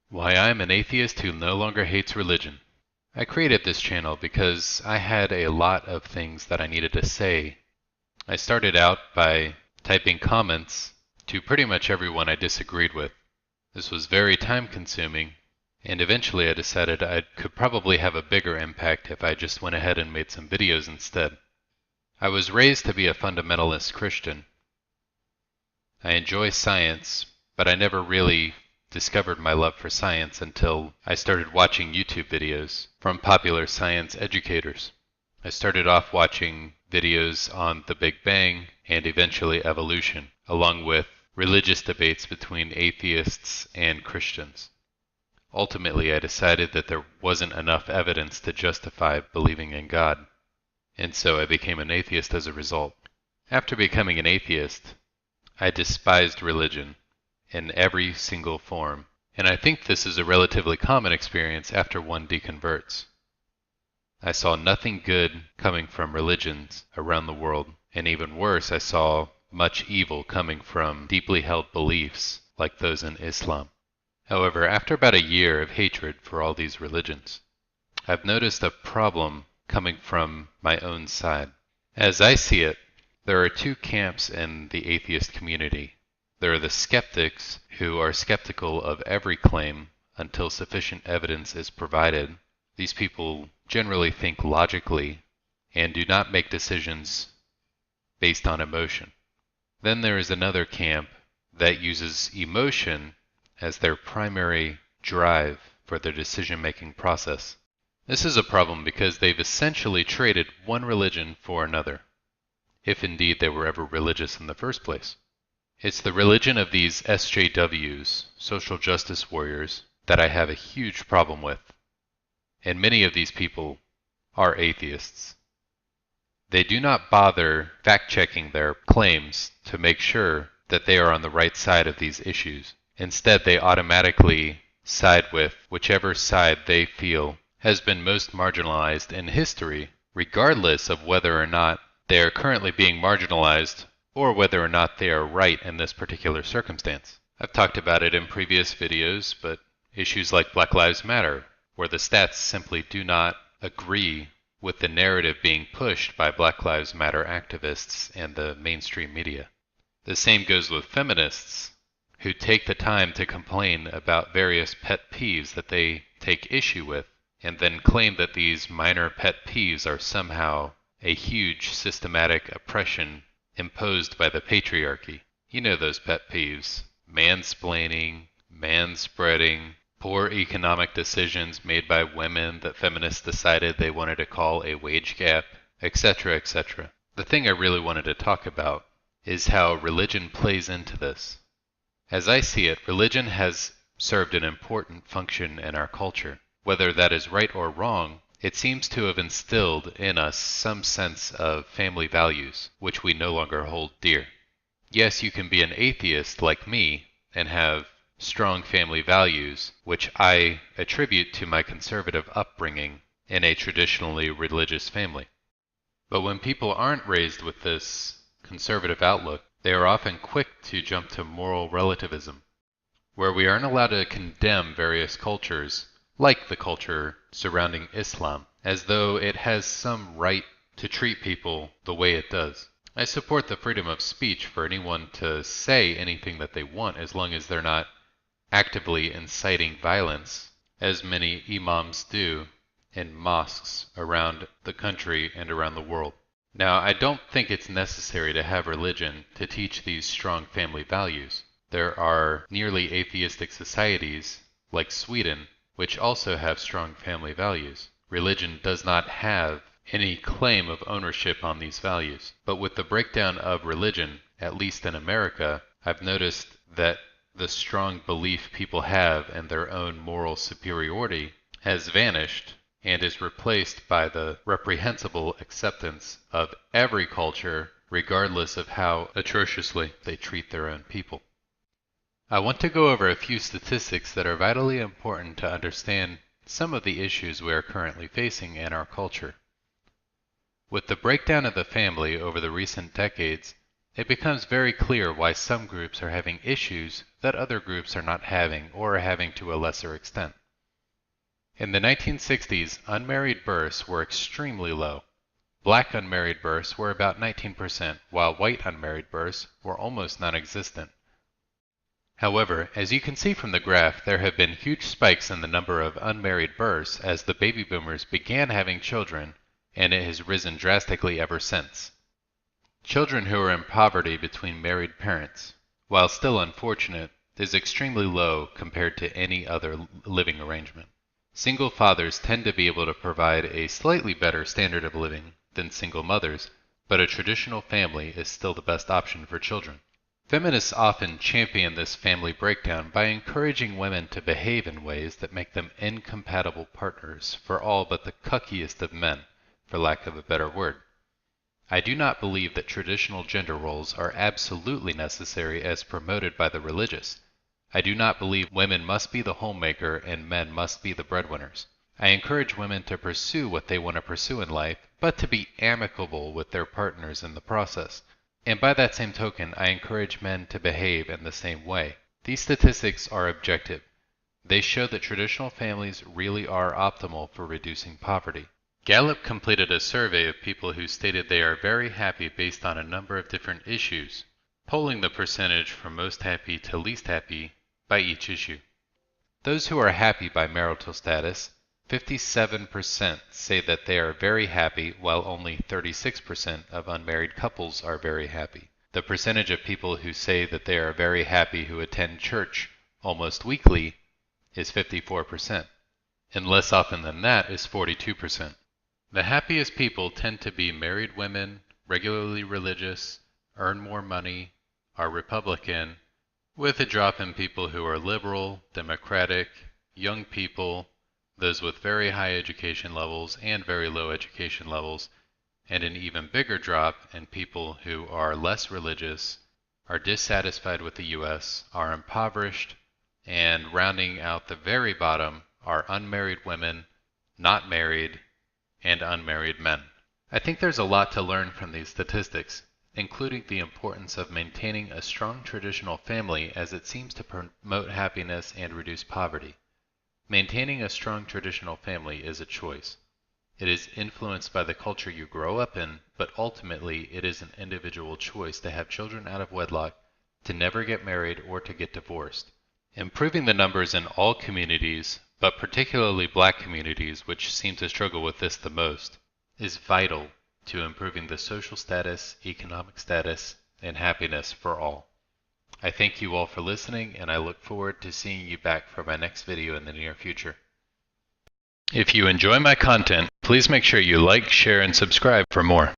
Why I'm an atheist who no longer hates religion. I created this channel because I had a lot of things that I needed to say. I started out by typing comments to pretty much everyone I disagreed with. This was very time consuming, and eventually I decided I could probably have a bigger impact if I just went ahead and made some videos instead. I was raised to be a fundamentalist Christian. I enjoy science, but I never really discovered my love for science until I started watching YouTube videos from popular science educators. I started off watching videos on the Big Bang and eventually evolution, along with religious debates between atheists and Christians. Ultimately, I decided that there wasn't enough evidence to justify believing in God, and so I became an atheist as a result. After becoming an atheist, I despised religion in every single form, and I think this is a relatively common experience after one deconverts. I saw nothing good coming from religions around the world, and even worse, I saw much evil coming from deeply held beliefs like those in Islam. However, after about a year of hatred for all these religions, I've noticed a problem coming from my own side. As I see it, there are two camps in the atheist community. There are the skeptics who are skeptical of every claim until sufficient evidence is provided. These people generally think logically and do not make decisions based on emotion. Then there is another camp that uses emotion as their primary drive for their decision-making process. This is a problem because they've essentially traded one religion for another, if indeed they were ever religious in the first place. It's the religion of these SJWs, social justice warriors, that I have a huge problem with. And many of these people are atheists. They do not bother fact-checking their claims to make sure that they are on the right side of these issues. Instead, they automatically side with whichever side they feel has been most marginalized in history, regardless of whether or not they are currently being marginalized or whether or not they are right in this particular circumstance. I've talked about it in previous videos, but issues like Black Lives Matter, where the stats simply do not agree with the narrative being pushed by Black Lives Matter activists and the mainstream media. The same goes with feminists, who take the time to complain about various pet peeves that they take issue with, and then claim that these minor pet peeves are somehow a huge systematic oppression imposed by the patriarchy. You know those pet peeves: mansplaining, manspreading, poor economic decisions made by women that feminists decided they wanted to call a wage gap, etc., etc. The thing I really wanted to talk about is how religion plays into this. As I see it, religion has served an important function in our culture. Whether that is right or wrong, it seems to have instilled in us some sense of family values, which we no longer hold dear. Yes, you can be an atheist like me and have strong family values, which I attribute to my conservative upbringing in a traditionally religious family. But when people aren't raised with this conservative outlook, they are often quick to jump to moral relativism, where we aren't allowed to condemn various cultures, like the culture surrounding Islam, as though it has some right to treat people the way it does. I support the freedom of speech for anyone to say anything that they want as long as they're not actively inciting violence, as many imams do in mosques around the country and around the world. Now, I don't think it's necessary to have religion to teach these strong family values. There are nearly atheistic societies, like Sweden, which also have strong family values. Religion does not have any claim of ownership on these values. But with the breakdown of religion, at least in America, I've noticed that the strong belief people have in their own moral superiority has vanished and is replaced by the reprehensible acceptance of every culture, regardless of how atrociously they treat their own people. I want to go over a few statistics that are vitally important to understand some of the issues we are currently facing in our culture. With the breakdown of the family over the recent decades, it becomes very clear why some groups are having issues that other groups are not having or are having to a lesser extent. In the 1960s, unmarried births were extremely low. Black unmarried births were about 19%, while white unmarried births were almost non-existent. However, as you can see from the graph, there have been huge spikes in the number of unmarried births as the baby boomers began having children, and it has risen drastically ever since. Children who are in poverty between married parents, while still unfortunate, is extremely low compared to any other living arrangement. Single fathers tend to be able to provide a slightly better standard of living than single mothers, but a traditional family is still the best option for children. Feminists often champion this family breakdown by encouraging women to behave in ways that make them incompatible partners for all but the cuckiest of men, for lack of a better word. I do not believe that traditional gender roles are absolutely necessary as promoted by the religious. I do not believe women must be the homemaker and men must be the breadwinners. I encourage women to pursue what they want to pursue in life, but to be amicable with their partners in the process. And by that same token, I encourage men to behave in the same way. These statistics are objective. They show that traditional families really are optimal for reducing poverty. Gallup completed a survey of people who stated they are very happy based on a number of different issues, polling the percentage from most happy to least happy by each issue. Those who are happy by marital status, 57% say that they are very happy, while only 36% of unmarried couples are very happy. The percentage of people who say that they are very happy who attend church almost weekly is 54%, and less often than that is 42%. The happiest people tend to be married women, regularly religious, earn more money, are Republican, with a drop in people who are liberal, Democratic, young people, those with very high education levels and very low education levels, and an even bigger drop in people who are less religious, are dissatisfied with the U.S., are impoverished, and rounding out the very bottom are unmarried women, not married, and unmarried men. I think there's a lot to learn from these statistics, including the importance of maintaining a strong traditional family as it seems to promote happiness and reduce poverty. Maintaining a strong traditional family is a choice. It is influenced by the culture you grow up in, but ultimately it is an individual choice to have children out of wedlock, to never get married, or to get divorced. Improving the numbers in all communities, but particularly black communities, which seem to struggle with this the most, is vital to improving the social status, economic status, and happiness for all. I thank you all for listening, and I look forward to seeing you back for my next video in the near future. If you enjoy my content, please make sure you like, share, and subscribe for more.